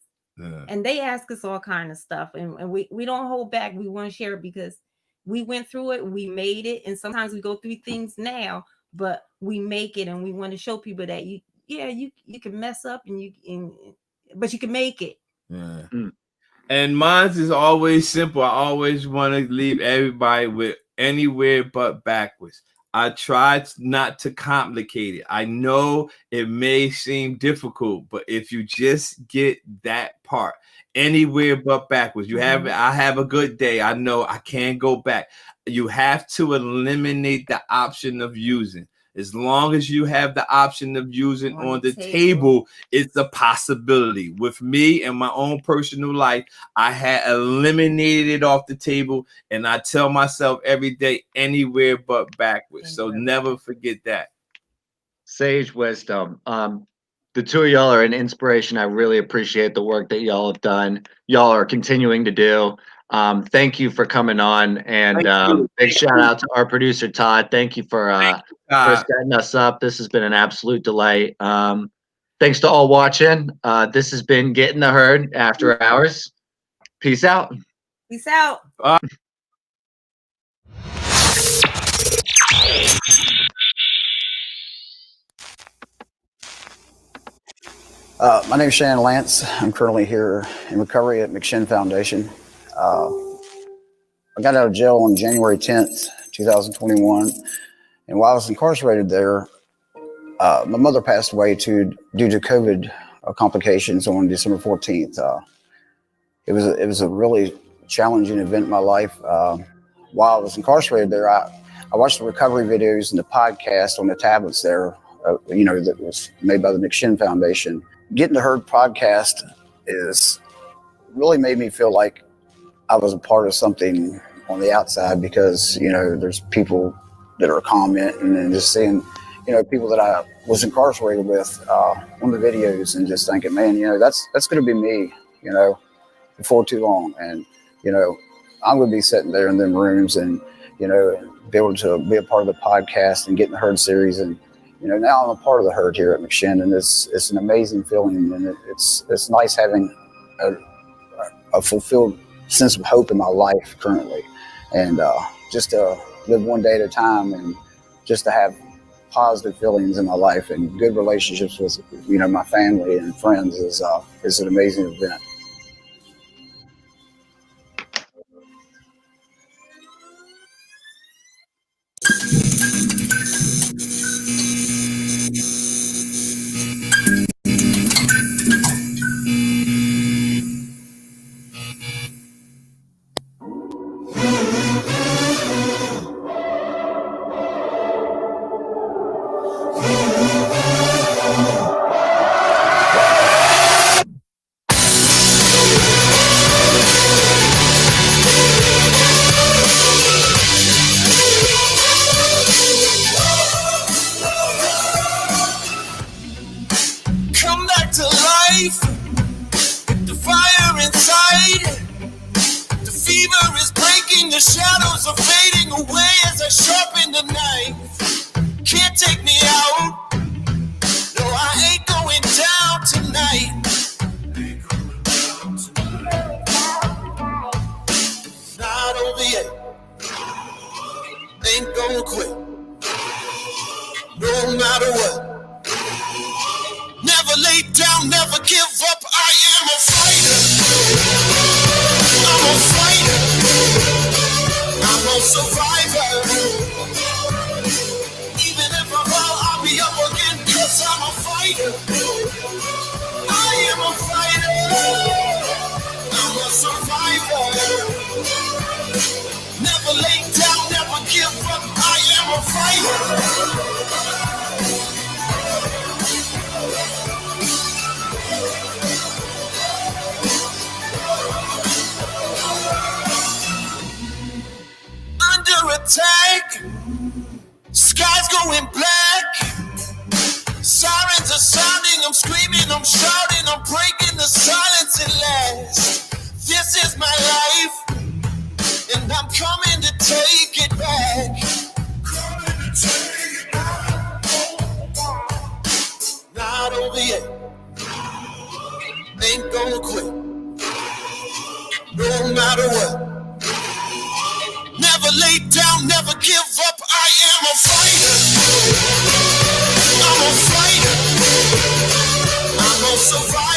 And they ask us all kind of stuff. And we don't hold back. We want to share it because we went through it. We made it. And sometimes we go through things now, but we make it. And we want to show people that you can mess up but you can make it. And mine is always simple. I always want to leave everybody with anywhere but backwards. I try not to complicate it. I know it may seem difficult, but if you just get that part, anywhere but backwards, I have a good day. I know I can't go back. You have to eliminate the option of using. As long as you have the option of using on the table, it's a possibility. With me and my own personal life, I had eliminated it off the table, and I tell myself every day, anywhere but backwards. So never forget that. Sage wisdom. The two of y'all are an inspiration. I really appreciate the work that y'all have done. Y'all are continuing to do. Thank you for coming on, and big shout out to our producer Todd. Thank you for setting us up. This has been an absolute delight. Thanks to all watching. This has been Get in the Herd After Hours. Peace out. Peace out. My name is Shannon Lance. I'm currently here in recovery at McShin Foundation. I got out of jail on January 10th, 2021. And while I was incarcerated there, my mother passed away due to COVID complications on December 14th. It was a really challenging event in my life. While I was incarcerated there, I watched the recovery videos and the podcast on the tablets there, that was made by the McShin Foundation. Getting the Herd podcast is really made me feel like I was a part of something on the outside, because there's people that are commenting and just seeing people that I was incarcerated with on the videos, and just thinking, man, that's going to be me before too long. And I'm going to be sitting there in them rooms and be able to be a part of the podcast and Getting the Herd series. And now I'm a part of the Herd here at McShin, and it's an amazing feeling, and it's nice having a fulfilled sense of hope in my life currently, and just to live one day at a time and just to have positive feelings in my life and good relationships with, you know, my family and friends is an amazing event. Come back to life with the fire inside. The fever is breaking, the shadows are fading away as I sharpen the knife. Can't take me out. No, I ain't going down tonight. Not over yet. Ain't gonna quit. No matter what. Never lay down, never give up. I am a fighter. I'm a fighter. I'm a survivor. Even if I fall, I'll be up again, 'cause I'm a fighter. I am a fighter. I'm a survivor. Never lay down, never give up. I am a fighter. Under attack, skies going black, sirens are sounding, I'm screaming, I'm shouting, I'm breaking the silence at last. This is my life, and I'm coming to take it back. Not over yet, ain't gonna quit, no matter what. Never lay down, never give up. I am a fighter. I'm a fighter. I'm a survivor.